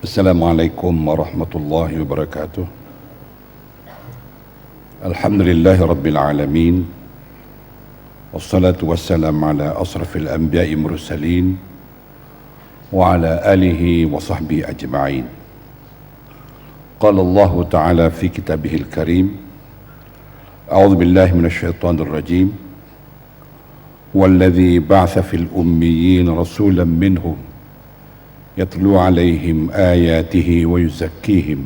Assalamualaikum warahmatullahi wabarakatuh. Alhamdulillahi rabbil alamin. Wassalatu wassalamu ala asrafil anbiya'i mursalin wa ala alihi wa sahbihi ajma'in. Qala Allah Ta'ala fi kitabihil karim. A'udzu billahi minasyaitonir rajim. Walladzi ba'atha fil ummiyyin rasulan minhum يتلو عليهم آياته ويزكيهم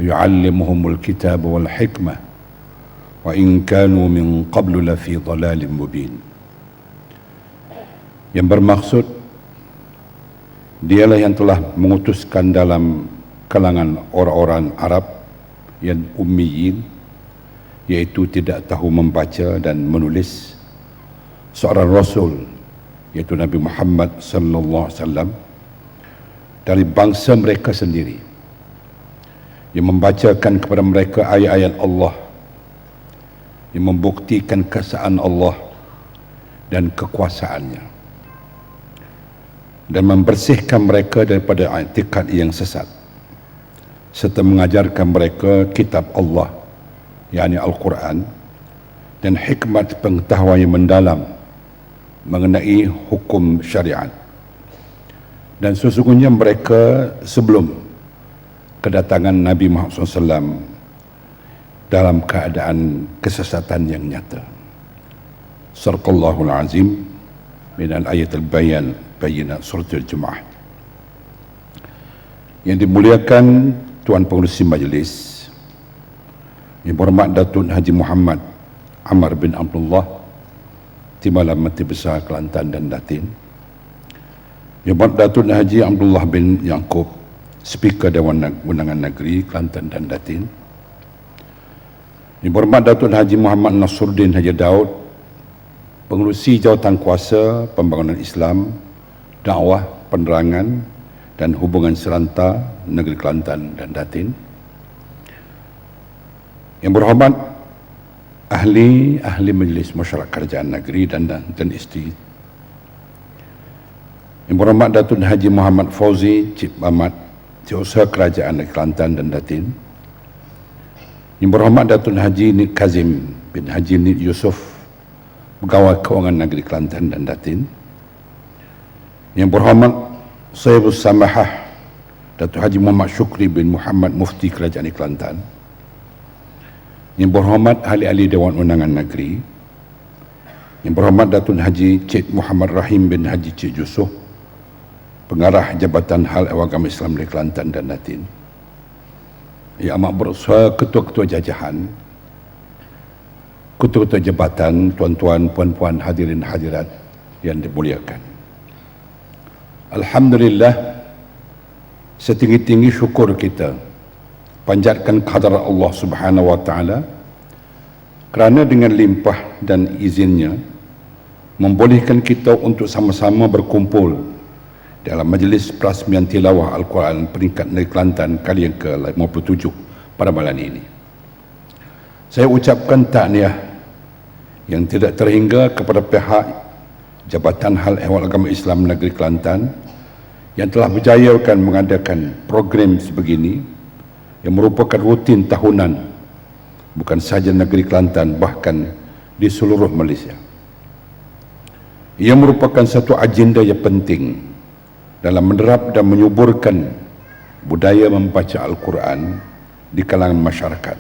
ويعلمهم الكتاب والحكمة وإن كانوا من قبل لفي ضلال مبين. Yang bermaksud dialah yang telah mengutuskan dalam kalangan orang-orang Arab yang ummiyin, yaitu tidak tahu membaca dan menulis, seorang Rasul yaitu Nabi Muhammad sallallahu alaihi wasallam dari bangsa mereka sendiri, yang membacakan kepada mereka ayat-ayat Allah, yang membuktikan keesaan Allah dan kekuasaannya, dan membersihkan mereka daripada i'tiqad yang sesat, serta mengajarkan mereka kitab Allah, yakni Al-Quran, dan hikmat pengetahuan yang mendalam mengenai hukum syariat. Dan sesungguhnya mereka sebelum kedatangan Nabi Muhammad SAW dalam keadaan kesesatan yang nyata. Sadaqallahul azim min al-ayat al-bayan bayinat surat al-Jumu'ah. Yang dimuliakan Tuan Pengerusi Majlis, yang berhormat Datuk Haji Muhammad Amar bin Abdullah, Timbalan Menteri Besar Kelantan dan Datin, yang berhormat Datuk Haji Abdullah bin Yaakob, Speaker Dewan Undangan Negeri Kelantan dan Datin, yang berhormat Datuk Haji Muhammad Nasruddin Haji Daud, Pengerusi Jawatan Kuasa Pembangunan Islam, Dakwah, Penerangan dan Hubungan Seranta Negeri Kelantan dan Datin, yang berhormat ahli Majlis Mesyuarat Kerajaan Negeri dan isteri, yang berhormat Datuk Haji Muhammad Fauzi, Cik Ahmad, Setiausaha Kerajaan Negeri Kelantan dan Datin, yang berhormat Datuk Haji Nid Kazim bin Haji Nid Yusof, Pegawai Kewangan Negeri Kelantan dan Datin, yang berhormat Sayyidus Samahah Datuk Haji Muhammad Syukri bin Muhammad Mufti Kerajaan Negeri Kelantan, yang berhormat ahli-ahli Dewan Undangan Negeri, yang berhormat Datuk Haji Cik Muhammad Rahim bin Haji Cik Yusof, Pengarah Jabatan Hal Ehwal Agama Islam Negeri Kelantan dan Datin, yang amat berusaha ketua-ketua jajahan, ketua-ketua jabatan, tuan-tuan, puan-puan, hadirin hadirat yang dimuliakan. Alhamdulillah, setinggi-tinggi syukur kita panjatkan kehadrat Allah Subhanahu wa taala kerana dengan limpah dan izinnya membolehkan kita untuk sama-sama berkumpul dalam majlis perasmian tilawah Al-Quran peringkat Negeri Kelantan kali yang ke-57 pada malam ini. Saya ucapkan tahniah yang tidak terhingga kepada pihak Jabatan Hal Ehwal Agama Islam Negeri Kelantan yang telah berjayakan mengadakan program sebegini yang merupakan rutin tahunan bukan sahaja negeri Kelantan, bahkan di seluruh Malaysia. Ia merupakan satu agenda yang penting dalam menerap dan menyuburkan budaya membaca Al-Quran di kalangan masyarakat,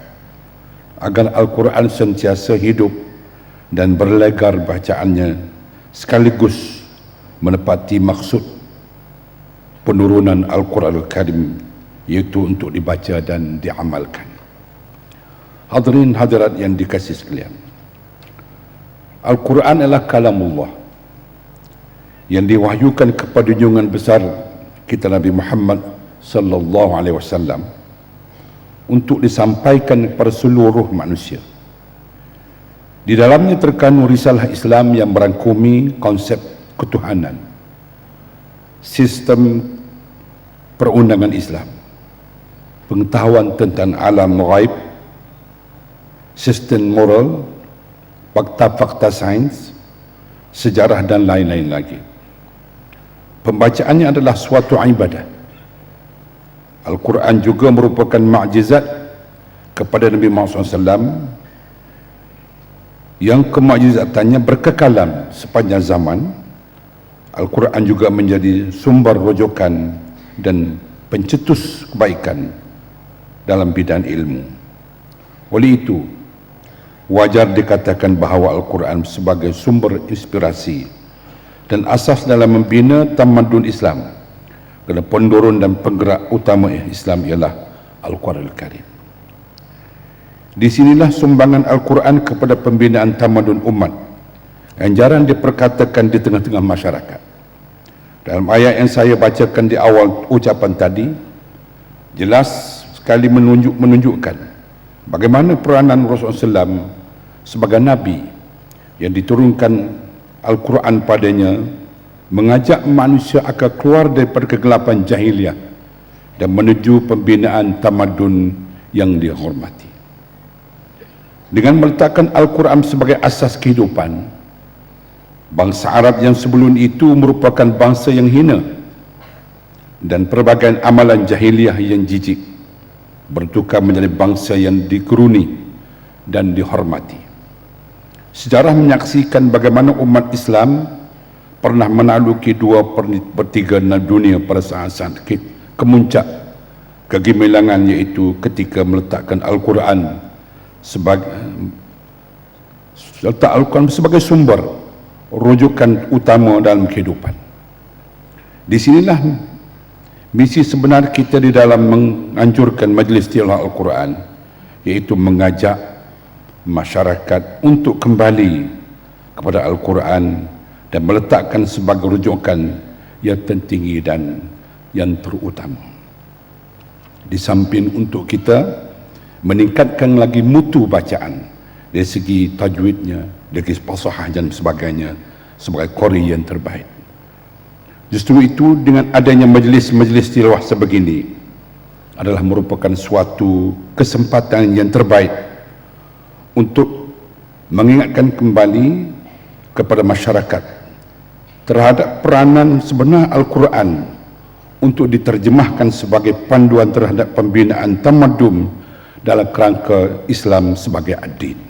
agar Al-Quran sentiasa hidup dan berlegar bacaannya, sekaligus menepati maksud penurunan Al-Quran Al-Karim, iaitu untuk dibaca dan diamalkan. Hadirin hadirat yang dikasihi sekalian, Al-Quran adalah kalamullah yang diwahyukan kepada junjungan besar kita Nabi Muhammad sallallahu alaihi wasallam untuk disampaikan kepada seluruh manusia. Di dalamnya terkandung risalah Islam yang merangkumi konsep ketuhanan, sistem perundangan Islam, pengetahuan tentang alam ghaib, sistem moral, fakta-fakta sains, sejarah dan lain-lain lagi. Pembacaannya adalah suatu ibadah Al-Quran juga merupakan mukjizat kepada Nabi Muhammad SAW yang kemukjizatannya berkekalan sepanjang zaman. Al-Quran juga menjadi sumber rujukan dan pencetus kebaikan dalam bidang ilmu. Oleh itu, wajar dikatakan bahawa Al-Quran sebagai sumber inspirasi dan asas dalam membina tamadun Islam, kerana pendurun dan penggerak utama Islam ialah Al-Quran Al-Karim. Di sinilah sumbangan Al-Quran kepada pembinaan tamadun umat yang jarang diperkatakan di tengah-tengah masyarakat. Dalam ayat yang saya bacakan di awal ucapan tadi, jelas sekali menunjukkan bagaimana peranan Rasulullah SAW sebagai Nabi yang diturunkan Al-Quran padanya, mengajak manusia agar keluar daripada kegelapan jahiliah dan menuju pembinaan tamadun yang dihormati. Dengan meletakkan Al-Quran sebagai asas kehidupan, bangsa Arab yang sebelum itu merupakan bangsa yang hina dan pelbagai amalan jahiliah yang jijik bertukar menjadi bangsa yang digeruni dan dihormati. Sejarah menyaksikan bagaimana umat Islam pernah menakluki 2/3 dunia pada saat-saat kemuncak kegemilangan, iaitu ketika meletakkan Al-Quran sebagai sumber rujukan utama dalam kehidupan. Di sinilah misi sebenar kita di dalam menganjurkan majlis tilawah Al-Quran, iaitu mengajak masyarakat untuk kembali kepada Al-Quran dan meletakkan sebagai rujukan yang tertinggi dan yang terutama. Di samping untuk kita meningkatkan lagi mutu bacaan dari segi tajwidnya, dari segi fasahah dan sebagainya sebagai qari yang terbaik. Justru itu, dengan adanya majlis-majlis tilawah sebegini adalah merupakan suatu kesempatan yang terbaik untuk mengingatkan kembali kepada masyarakat terhadap peranan sebenar Al-Quran untuk diterjemahkan sebagai panduan terhadap pembinaan tamadun dalam kerangka Islam sebagai ad-din.